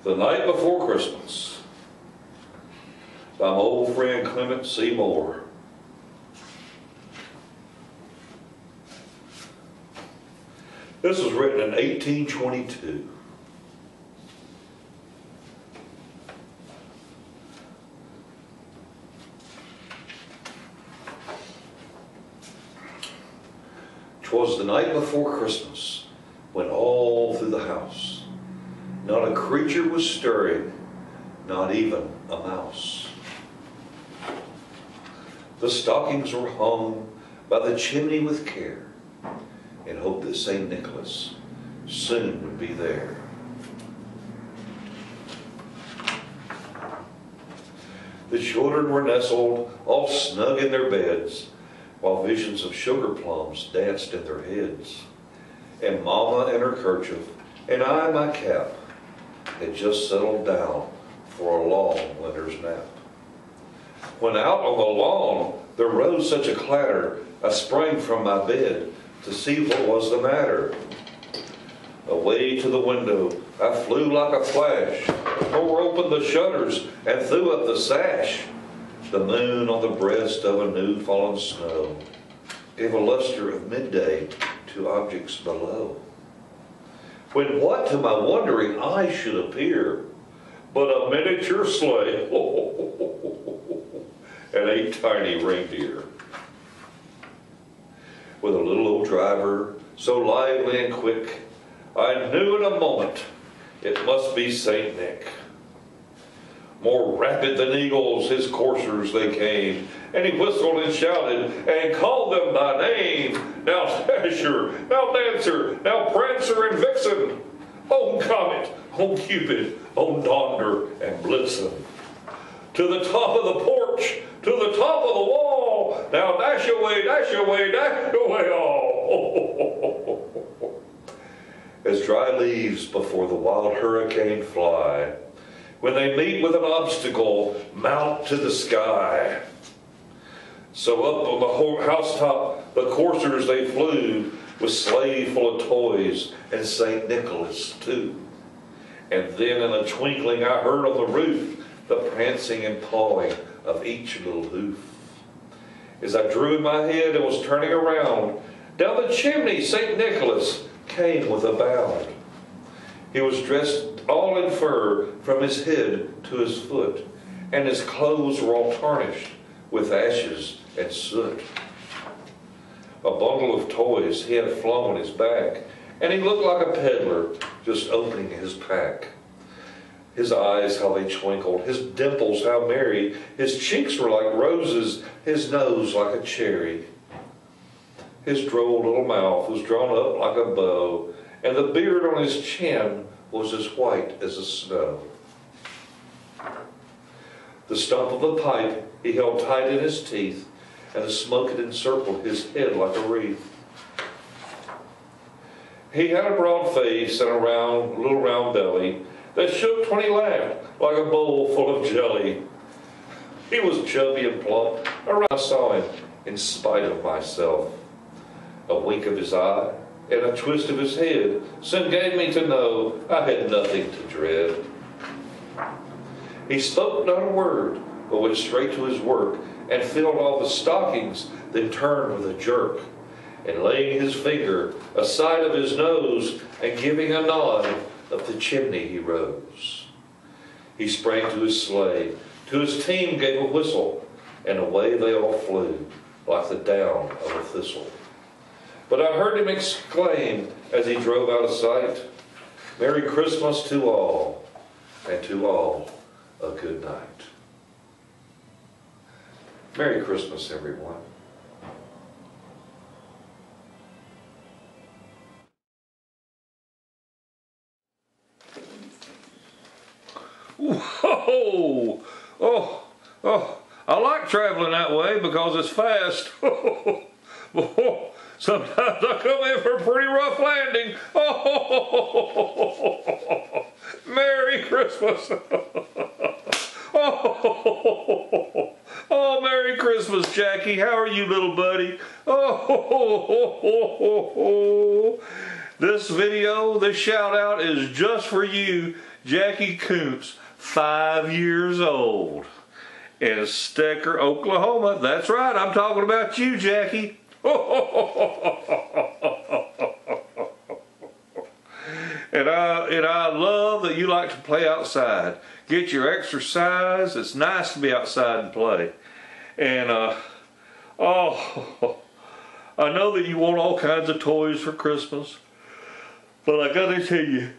The Night Before Christmas by my old friend Clement C. Moore. This was written in 1822. "'Twas the night before Christmas, when all through the house not a creature was stirring, not even a mouse. The stockings were hung by the chimney with care, in hope that St. Nicholas soon would be there. The children were nestled all snug in their beds, while visions of sugar plums danced in their heads. And Mama in her kerchief, and I my cap, had just settled down for a long winter's nap. When out on the lawn there rose such a clatter, I sprang from my bed to see what was the matter. Away to the window I flew like a flash, tore open the shutters and threw up the sash. The moon on the breast of a new fallen snow gave a luster of midday to objects below. When what to my wondering eyes should appear but a miniature sleigh and a tiny reindeer, with a little old driver so lively and quick, I knew in a moment it must be Saint Nick. More rapid than eagles his coursers they came, and he whistled and shouted and called them by name. Now Dasher, now Dancer, now Prancer and Vixen, on Comet, on Cupid, on Donder and Blitzen. To the top of the porch, to the top of the wall, now dash away, dash away, dash away all. As dry leaves before the wild hurricane fly, when they meet with an obstacle, mount to the sky. So up on the housetop, the coursers they flew, with sleigh full of toys, and St. Nicholas too. And then in a twinkling I heard on the roof the prancing and pawing of each little hoof. As I drew in my head and was turning around, down the chimney St. Nicholas came with a bound. He was dressed all in fur from his head to his foot, and his clothes were all tarnished with ashes and soot. A bundle of toys he had flung on his back, and he looked like a peddler just opening his pack. His eyes, how they twinkled, his dimples, how merry, his cheeks were like roses, his nose like a cherry. His droll little mouth was drawn up like a bow, and the beard on his chin was as white as the snow. The stump of the pipe he held tight in his teeth, and the smoke had encircled his head like a wreath. He had a broad face and a little round belly that shook when he laughed like a bowl full of jelly. He was chubby and plump. I saw him in spite of myself. A wink of his eye and a twist of his head soon gave me to know I had nothing to dread. He spoke not a word, but went straight to his work and filled all the stockings, then turned with a jerk, and laying his finger aside of his nose and giving a nod, up the chimney he rose. He sprang to his sleigh, to his team gave a whistle, and away they all flew like the down of a thistle. But I heard him exclaim as he drove out of sight, "Merry Christmas to all, and to all a good night." Merry Christmas, everyone. Whoa! Oh, I like traveling that way because it's fast. Sometimes I come in for a pretty rough landing. Oh, Merry Christmas. Oh, Merry Christmas, Jackie. How are you, little buddy? Oh, This video, this shout out is just for you, Jackie Koontz, 5 years old, in Stecker, Oklahoma. That's right, I'm talking about you, Jackie. And I love that you like to play outside. Get your exercise. It's nice to be outside and play. And I know that you want all kinds of toys for Christmas, but I gotta tell you,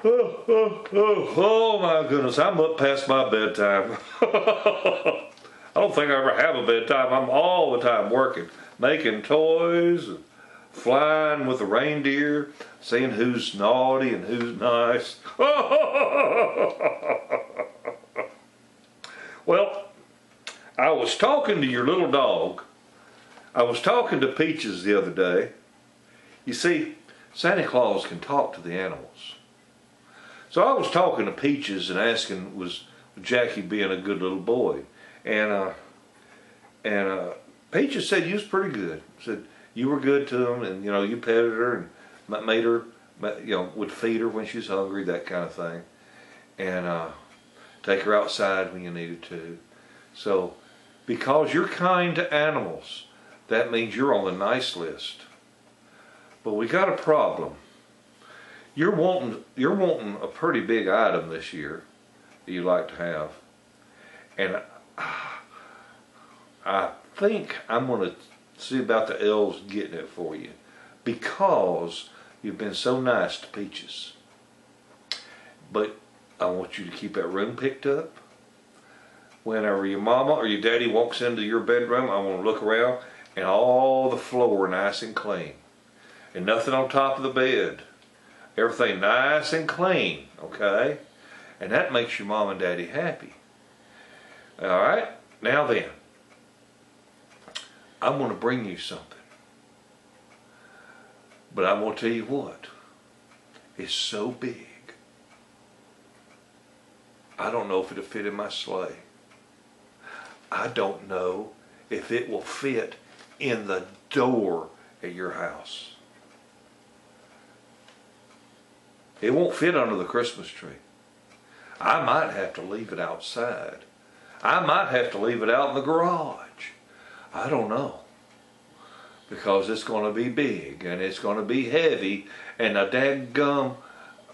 oh my goodness, I'm up past my bedtime. I don't think I ever have a bedtime. I'm all the time working, making toys, and flying with the reindeer, seeing who's naughty and who's nice. Well, I was talking to your little dog. I was talking to Peaches the other day. You see, Santa Claus can talk to the animals. So I was talking to Peaches and asking, was Jackie being a good little boy? And Peaches said you was pretty good. Said you were good to him, and you petted her and made her, would feed her when she was hungry, that kind of thing, and take her outside when you needed to. So, because you're kind to animals, that means you're on the nice list. But we got a problem. You're wanting a pretty big item this year that you like to have, and I think I'm going to see about the elves getting it for you, because you've been so nice to Peaches. But I want you to keep that room picked up. Whenever your mama or your daddy walks into your bedroom, I want to look around and all the floor nice and clean, and nothing on top of the bed. Everything nice and clean, okay? And that makes your mom and daddy happy. All right? Now then, I'm going to bring you something. But I'm going to tell you what. It's so big. I don't know if it'll fit in my sleigh. I don't know if it will fit in the door at your house. It won't fit under the Christmas tree. I might have to leave it outside. I might have to leave it out in the garage. I don't know. Because it's going to be big and it's going to be heavy, and the dadgum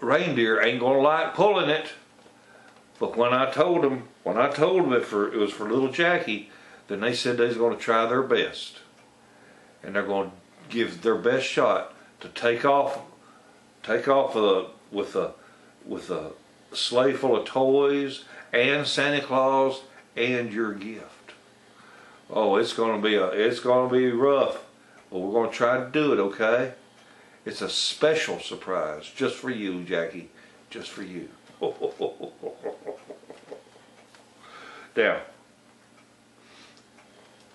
reindeer ain't going to like pulling it. But when I told them it was for little Jackie, then they said they was going to try their best. And they're going to give their best shot to take off with a sleigh full of toys and Santa Claus and your gift. Oh, it's gonna be rough, but we're gonna try to do it, okay? It's a special surprise just for you, Jackie, just for you. Now,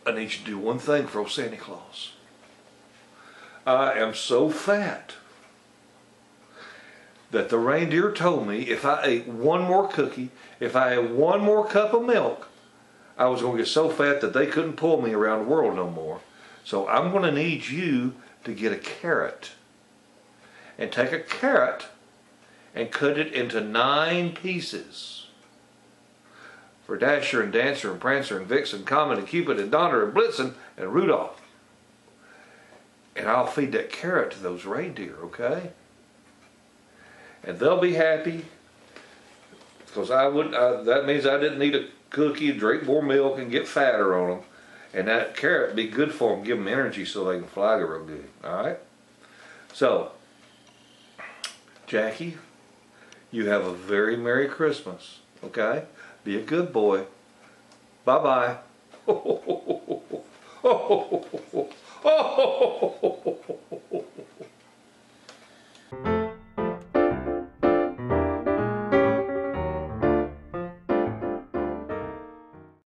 I need you to do one thing for old Santa Claus. I am so fat that the reindeer told me if I ate one more cookie, if I had one more cup of milk, I was going to get so fat that they couldn't pull me around the world no more. So I'm going to need you to get a carrot. And take a carrot and cut it into 9 pieces. For Dasher and Dancer and Prancer and Vixen, Comet and Cupid and Donner and Blitzen and Rudolph. And I'll feed that carrot to those reindeer, okay? And they'll be happy, because that means I didn't need a cookie, drink more milk, and get fatter on them. And that carrot would be good for them, give them energy so they can fly real good. All right? So, Jackie, you have a very Merry Christmas. Okay? Be a good boy. Bye-bye.